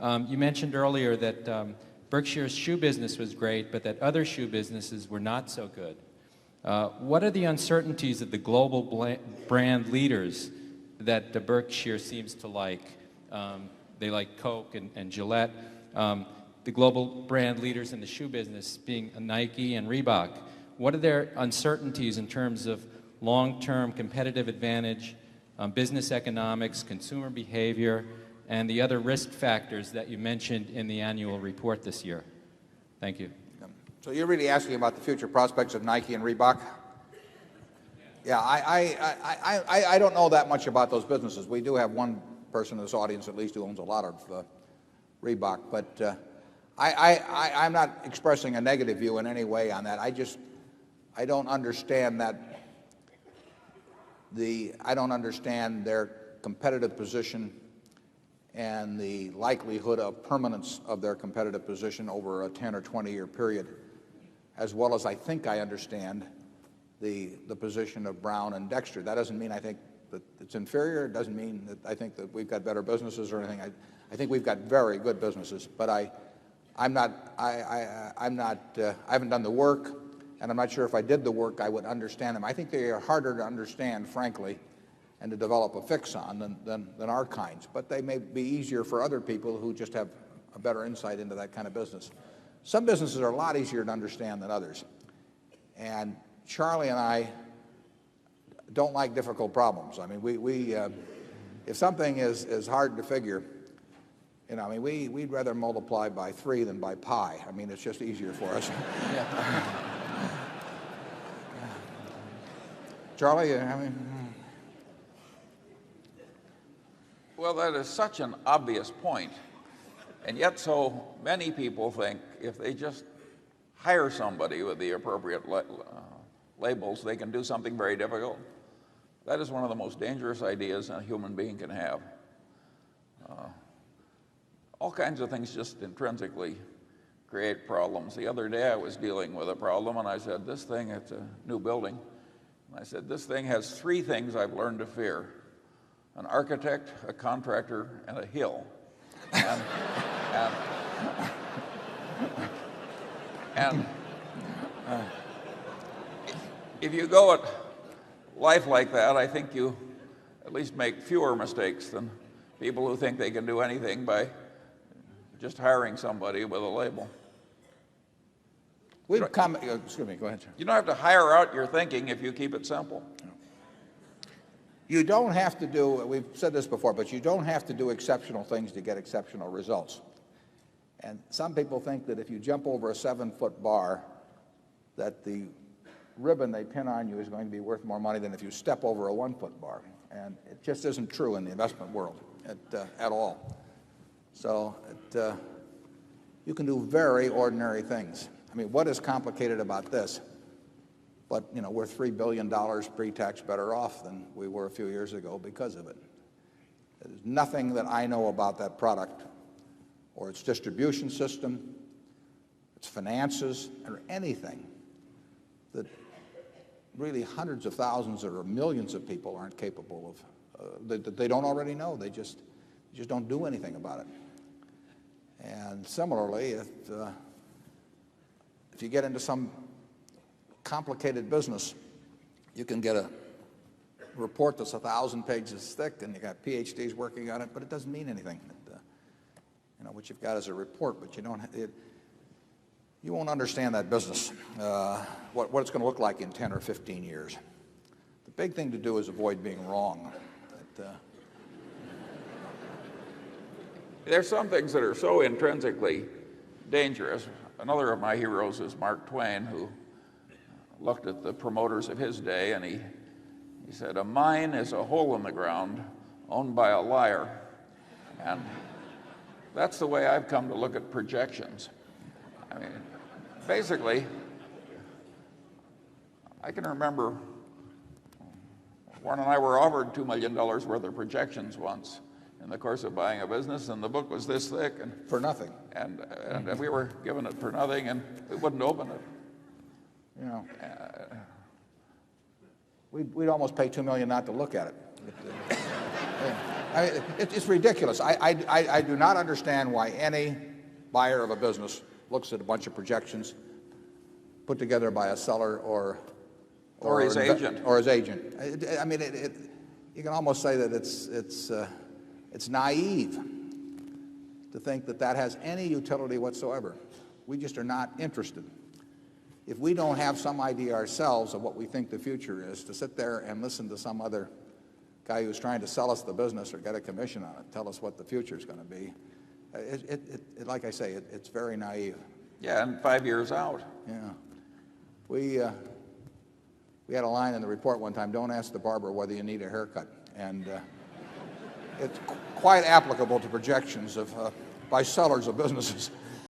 You mentioned earlier that Berkshire's shoe business was great, but that other shoe businesses were not so good. What are the uncertainties of the global brand leaders that the Berkshire seems to like? They like Coke and Gillette. The global brand leaders in the shoe business being Nike and Reebok. What are their uncertainties in terms of long-term competitive advantage, business economics, consumer behavior, and the other risk factors that you mentioned in the annual report this year? Thank you. So you're really asking about the future prospects of Nike and Reebok? Yeah, I don't know that much about those businesses. We do have one person in this audience at least who owns a lot of Reebok, but I'm not expressing a negative view in any way on that. I don't understand I don't understand their competitive position and the likelihood of permanence of their competitive position over a 10 or 20-year period, as well as I think I understand the position of Brown and Dexter. That doesn't mean I think that it's inferior. It doesn't mean that I think that we've got better businesses or anything. I think we've got very good businesses, but I haven't done the work, and I'm not sure if I did the work I would understand them. I think they are harder to understand, frankly, and to develop a fix on than our kinds. But they may be easier for other people who just have a better insight into that kind of business. Some businesses are a lot easier to understand than others. And Charlie and I don't like difficult problems. I mean, if something is hard to figure, you know, I mean, we'd rather multiply by 3 than by pi. I mean, it's just easier for us. Charlie, I mean... Well, that is such an obvious point, and yet so many people think if they just hire somebody with the appropriate labels, they can do something very difficult. That is one of the most dangerous ideas a human being can have. All kinds of things just intrinsically create problems. The other day I was dealing with a problem, and I said, this thing, it's a new building. And I said, this thing has 3 things I've learned to fear: an architect, a contractor, and a hill. And if you go at life like that, I think you at least make fewer mistakes than people who think they can do anything by just hiring somebody with a label. Excuse me, go ahead, sir. You don't have to hire out your thinking if you keep it simple. You don't have to do, we've said this before, but you don't have to do exceptional things to get exceptional results. And some people think that if you jump over a 7-foot bar, that the ribbon they pin on you is going to be worth more money than if you step over a 1-foot bar. And it just isn't true in the investment world at all. So you can do very ordinary things. I mean, what is complicated about this? But, you know, we're $3 billion pre-tax better off than we were a few years ago because of it. There's nothing that I know about that product or its distribution system, its finances, or anything that really hundreds of thousands or millions of people aren't capable of, that they don't already know. They just don't do anything about it. And similarly, if you get into some complicated business, you can get a report that's 1,000 pages thick, and you got PhDs working on it, but it doesn't mean anything. You know, what you've got is a report, but you won't understand that business, what it's going to look like in 10 or 15 years. The big thing to do is avoid being wrong. There's some things that are so intrinsically dangerous. Another of my heroes is Mark Twain, who looked at the promoters of his day, and he said, a mine is a hole in the ground owned by a liar. And that's the way I've come to look at projections. I mean, basically, I can remember Warren and I were offered $2 million worth of projections once in the course of buying a business, and the book was this thick. And for nothing. And we were given it for nothing, and we wouldn't open it. You know, we'd almost pay $2 million not to look at it. I mean, it's ridiculous. I do not understand why any buyer of a business looks at a bunch of projections put together by a seller or his agent. Or his agent. I mean, you can almost say that it's naive to think that that has any utility whatsoever. We just are not interested. If we don't have some idea ourselves of what we think the future is, to sit there and listen to some other guy who's trying to sell us the business or get a commission on it, tell us what the future is going to be, like I say, it's very naive. Yeah, and 5 years out. Yeah. We had a line in the report one time, don't ask the barber whether you need a haircut. And it's quite applicable to projections by sellers of businesses.